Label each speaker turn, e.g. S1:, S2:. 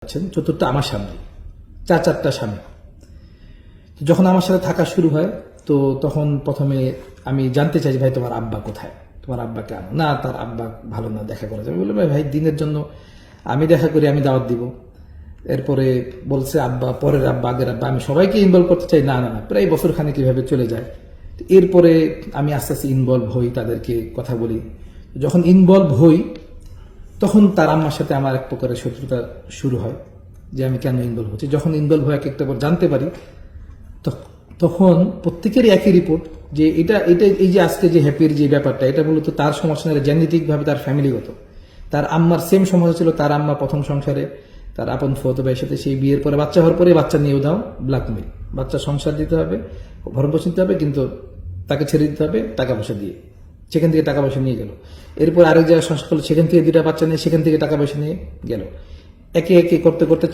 S1: আছেন, চতুর্থ আমার সামনে, চারটা স্বামী। যখন আমার সাথে থাকা শুরু হয় তো তখন প্রথমে আমি জানতে চাই যে ভাই তোমার আব্বা কোথায়, তোমার আব্বাকে আনো না, তার আব্বা ভালো না, দেখা করা যাবে। বলে ভাই দিনের জন্য আমি দেখা করি, আমি দাওয়াত দিব। এরপরে বলছে আব্বা, পরের আব্বা, আগের আব্বা, আমি সবাইকে ইনভলভ করতে চাই, না না না, প্রায় বছর খানিক কিভাবে চলে যায়। এরপরে আমি আস্তে আস্তে ইনভলভ হই, তাদেরকে কথা বলি। যখন ইনভলভ হই তখন তার আম্মার সাথে আমার এক প্রকারের শত্রুতা শুরু হয়, যে আমি কেন ইনভলভ হচ্ছি। যখন ইনভলভ হয়ে একটা পর জানতে পারি তখন প্রত্যেকেরই একই রিপোর্ট, যে এটা এটা এই যে আজকে যে হ্যাপির যে ব্যাপারটা, এটা মূলত তার সমস্যা না, জেনেটিক ভাবে তার ফ্যামিলিগত। তার আম্মার সেম সমস্যা ছিল, তার আম্মা প্রথম সংসারে তার আপন ফুফাতো ভাইয়ের সাথে সেই বিয়ের পরে বাচ্চা হওয়ার পরে বাচ্চা নিয়েও দাও ব্ল্যাকমেল, বাচ্চা সংসার দিতে হবে, ভরণ পোষণ দিতে হবে, কিন্তু তাকে ছেড়ে দিতে হবে টাকা পয়সা দিয়ে। সেখান থেকে টাকা পয়সা নিয়ে গেল। এরপর আরেক জায়গায় সংসার করলো, সেখান থেকে দুটা বাচ্চা নিয়ে সেখান থেকে টাকা পয়সা নিয়ে গেল। একে একে করতে করতে